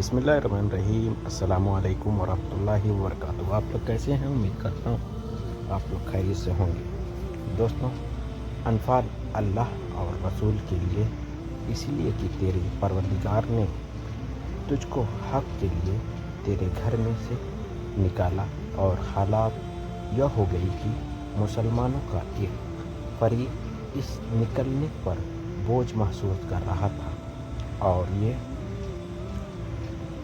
بسم اللہ الرحمن الرحیم۔ السلام علیکم ورحمۃ اللہ وبرکاتہ۔ آپ لوگ کیسے ہیں؟ امید کرتا ہوں آپ لوگ خیریت سے ہوں گے۔ دوستوں، انفال اللہ اور رسول کے لیے، اسی لیے کہ تیرے پروردگار نے تجھ کو حق کے لیے تیرے گھر میں سے نکالا، اور حالات یہ ہو گئی کہ مسلمانوں کا ایک فریق اس نکلنے پر بوجھ محسوس کر رہا تھا، اور یہ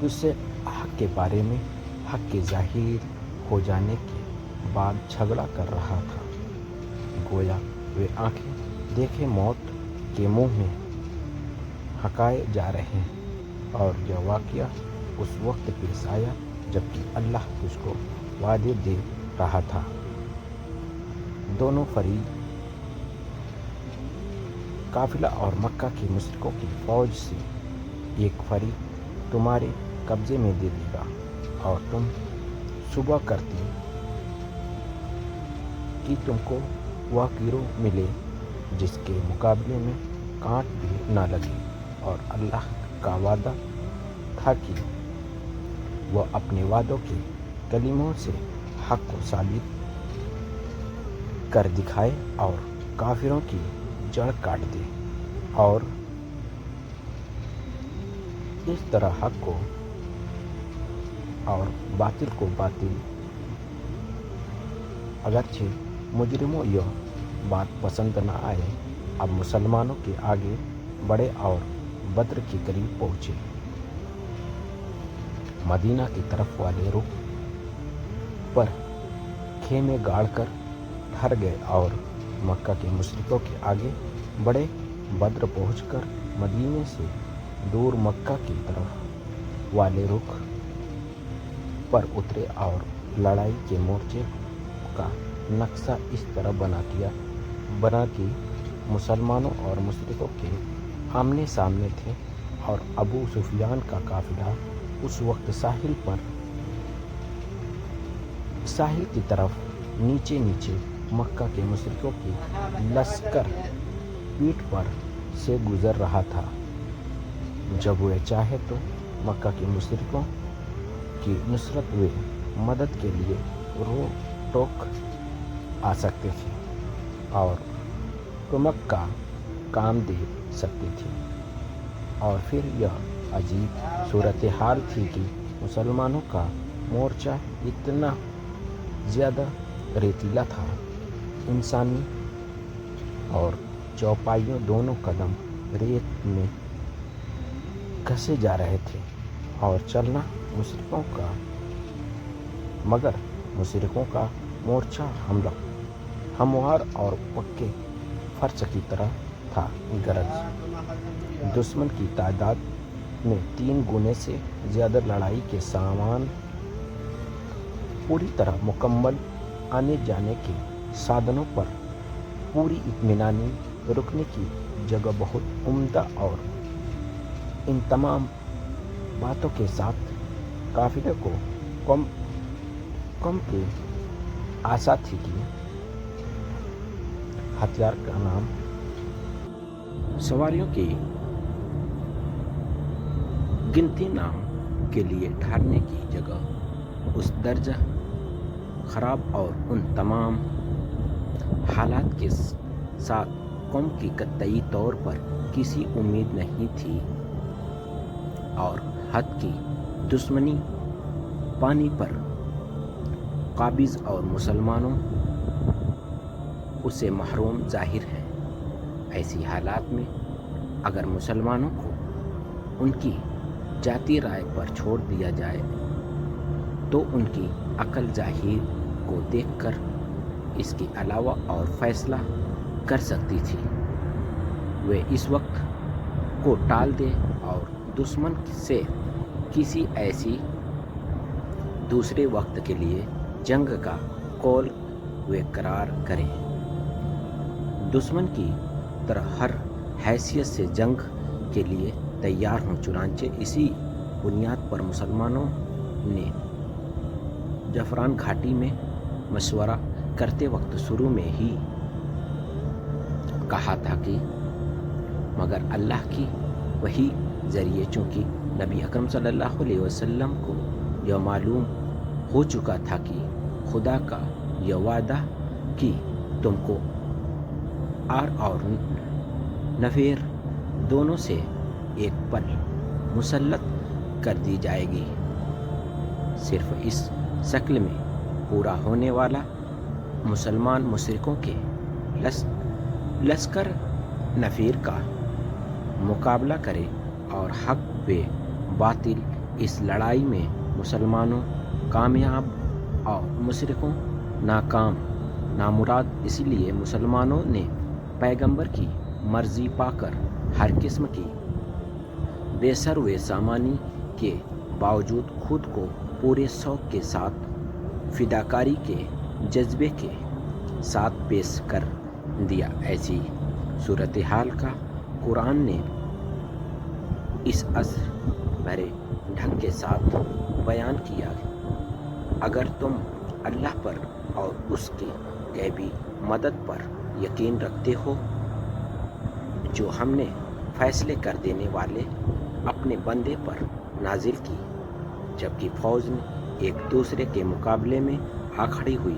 اس سے حق کے بارے میں، حق کے ظاہر ہو جانے کے بعد جھگڑا کر رہا تھا، گویا وہ آنکھیں دیکھے موت کے منہ میں ہکائے جا رہے ہیں۔ اور یہ واقعہ اس وقت پیش آیا جبکہ اللہ تجھ کو وعدے دے رہا تھا۔ دونوں فریق، قافلہ اور مکہ کے مشرکوں کی فوج سے ایک فریق تمہارے قبضے میں دے دے گا، اور تم صبح کرتی کہ تم کو وہ گروہ ملے جس کے مقابلے میں کانٹ بھی نہ لگے، اور اللہ کا وعدہ تھا کہ وہ اپنے وعدوں کے کلموں سے حق کو ثابت کر دکھائے اور کافروں کی جڑ کاٹ دے، اور اس طرح حق کو اور باطل کو باطل۔ اگرچہ مجرموں یہ بات پسند نہ آئے، اب مسلمانوں کے آگے بڑھے اور بدر کے قریب پہنچے، مدینہ کی طرف والے رخ پر خیمے گاڑ کر ٹھہر گئے، اور مکہ کے مشرکوں کے آگے بڑھے۔ بدر پہنچ کر مدینے سے دور مکہ کی طرف والے رخ پر اترے، اور لڑائی کے مورچے کا نقشہ اس طرح بنا کہ مسلمانوں اور مشرکوں کے آمنے سامنے تھے، اور ابو سفیان کا قافلہ اس وقت ساحل کی طرف نیچے مکہ کے مشرکوں کی لشکر پیٹھ پر سے گزر رہا تھا۔ جب وہ چاہے تو مکہ کے مشرکوں کی نصرت و مدد کے لیے روک ٹوک آ سکتے تھے اور کمک کا کام دے سکتے تھے، اور پھر یہ عجیب صورتحال تھی کہ مسلمانوں کا مورچہ اتنا زیادہ ریتیلا تھا، انسانی اور چوپائیوں دونوں قدم ریت میں گھسے جا رہے تھے، اور چلنا مگر مشرکوں کا مورچہ ہموار اور پکے فرش کی طرح تھا، گرج دشمن کی تعداد میں 3 گنے سے زیادہ، لڑائی کے سامان پوری طرح مکمل، آنے جانے کے سادھنوں پر پوری اطمینانی، رکنے کی جگہ بہت عمدہ، اور ان تمام باتوں کے ساتھ قافلے کو کم کے آسا تھی کہ ہتھیار کا نام، سواریوں کی گنتی نام کے لیے ٹھہرنے کی جگہ، اس درجہ خراب اور ان تمام حالات کے ساتھ قوم کی قطعی طور پر کسی امید نہیں تھی، اور حد کی دشمنی پانی پر قابض، اور مسلمانوں اسے محروم ظاہر ہیں۔ ایسی حالات میں اگر مسلمانوں کو ان کی ذاتی رائے پر چھوڑ دیا جائے تو ان کی عقل ظاہر کو دیکھ کر اس کے علاوہ اور فیصلہ کر سکتی تھی۔ وہ اس وقت کو ٹال دے اور دشمن سے کسی ایسی دوسرے وقت کے لیے جنگ کا قول و قرار کریں۔ دشمن کی طرح ہر حیثیت سے جنگ کے لیے تیار ہوں۔ چنانچہ اسی بنیاد پر مسلمانوں نے جعفران گھاٹی میں مشورہ کرتے وقت شروع میں ہی کہا تھا کہ مگر اللہ کی وحی ذریعے، چونکہ نبی اکرم صلی اللہ علیہ وسلم کو یہ معلوم ہو چکا تھا کہ خدا کا یہ وعدہ کہ تم کو آر اور نفیر دونوں سے ایک پل مسلط کر دی جائے گی، صرف اس شکل میں پورا ہونے والا مسلمان مشرکوں کے لشکر نفیر کا مقابلہ کرے اور حق و باطل اس لڑائی میں مسلمانوں کامیاب اور مشرکوں ناکام۔ نامراد اس لیے مسلمانوں نے پیغمبر کی مرضی پا کر ہر قسم کی بے سر و سامانی کے باوجود خود کو پورے شوق کے ساتھ فداکاری کے جذبے کے ساتھ پیش کر دیا۔ ایسی صورتحال کا قرآن نے اس اثر بھرے ڈھنگ کے ساتھ بیان کیا۔ اگر تم اللہ پر اور اس کی غیبی مدد پر یقین رکھتے ہو جو ہم نے فیصلے کر دینے والے اپنے بندے پر نازل کی، جبکہ فوج نے ایک دوسرے کے مقابلے میں آ کھڑی ہوئی،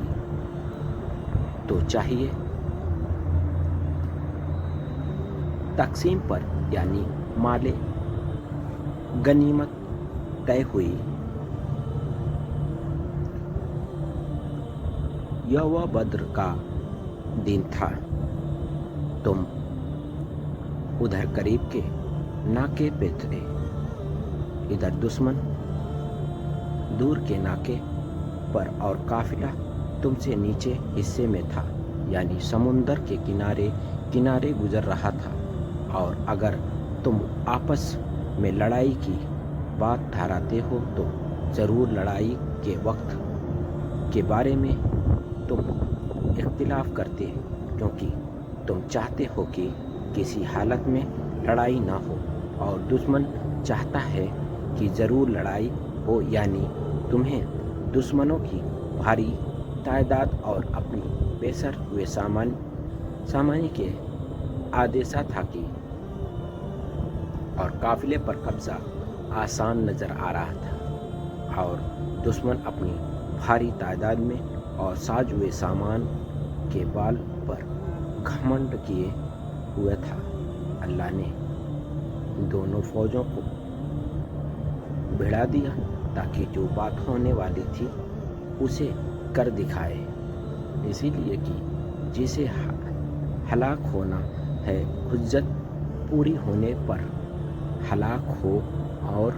تو چاہیے تقسیم پر یعنی مال غنیمت طے ہوئی۔ یوم بدر کا دن تھا۔ تم ادھر قریب کے ناکے پہ تھے، ادھر دشمن دور کے ناکے پر، اور قافلہ تم سے نیچے حصے میں تھا، یعنی سمندر کے کنارے گزر رہا تھا۔ اور اگر تم آپس میں لڑائی کی بات ٹھہراتے ہو تو ضرور لڑائی کے وقت کے بارے میں تم اختلاف کرتے، کیونکہ تم چاہتے ہو کہ کسی حالت میں لڑائی نہ ہو، اور دشمن چاہتا ہے کہ ضرور لڑائی ہو، یعنی تمہیں دشمنوں کی بھاری تعداد اور اپنی بے سر و سامانی کے آدیشہ تھا کہ اور قافلے پر قبضہ آسان نظر آ رہا تھا، اور دشمن اپنی بھاری تعداد میں اور ساز و سامان کے بال پر گھمنڈ کیے ہوئے تھا۔ اللہ نے دونوں فوجوں کو بھڑا دیا تاکہ جو بات ہونے والی تھی اسے کر دکھائے، اسی لیے کہ جسے ہلاک ہونا ہے حجت پوری ہونے پر ہلاک ہو، اور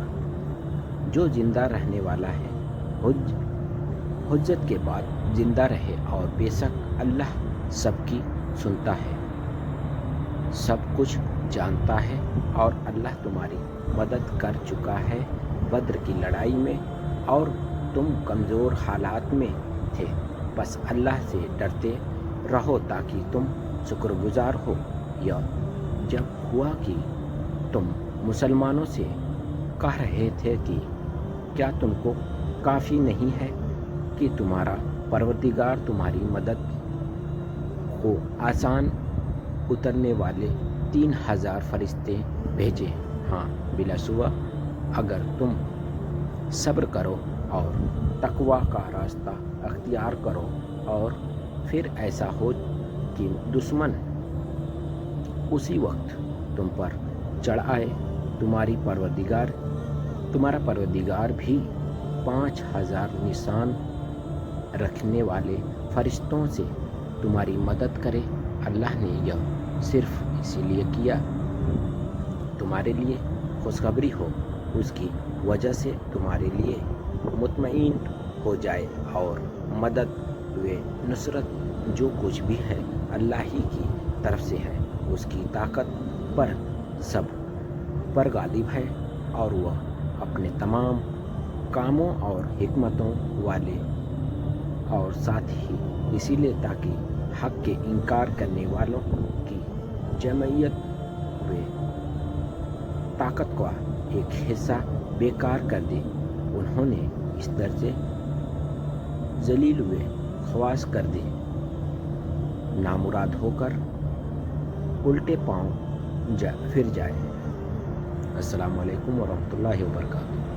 جو زندہ رہنے والا ہے حجت کے بعد زندہ رہے، اور بے شک اللہ سب کی سنتا ہے، سب کچھ جانتا ہے، اور اللہ تمہاری مدد کر چکا ہے بدر کی لڑائی میں، اور تم کمزور حالات میں تھے، بس اللہ سے ڈرتے رہو تاکہ تم شکر گزار ہو۔ یا جب ہوا کہ تم مسلمانوں سے کہہ رہے تھے کہ کیا تم کو کافی نہیں ہے کہ تمہارا پروردگار تمہاری مدد کو آسان اترنے والے 3000 فرشتے بھیجے؟ ہاں، بلا شبہ اگر تم صبر کرو اور تقوی کا راستہ اختیار کرو، اور پھر ایسا ہو کہ دشمن اسی وقت تم پر چڑھ آئے، تمہارا پروردگار بھی 5000 نشان رکھنے والے فرشتوں سے تمہاری مدد کرے۔ اللہ نے یہ صرف اسی لیے کیا تمہارے لیے خوشخبری ہو، اس کی وجہ سے تمہارے لیے مطمئن ہو جائے، اور مدد و نصرت جو کچھ بھی ہے اللہ ہی کی طرف سے ہے، اس کی طاقت پر سب پر غالب ہے، اور وہ اپنے تمام کاموں اور حکمتوں والے، اور ساتھ ہی اسی لیے تاکہ حق کے انکار کرنے والوں کی جمعیت و طاقت کا ایک حصہ بیکار کر دے، انہوں نے اس درجے ذلیل و خواص کر دے، نامراد ہو کر الٹے پاؤں پھر جائے۔ السلام علیکم ورحمۃ اللہ وبرکاتہ.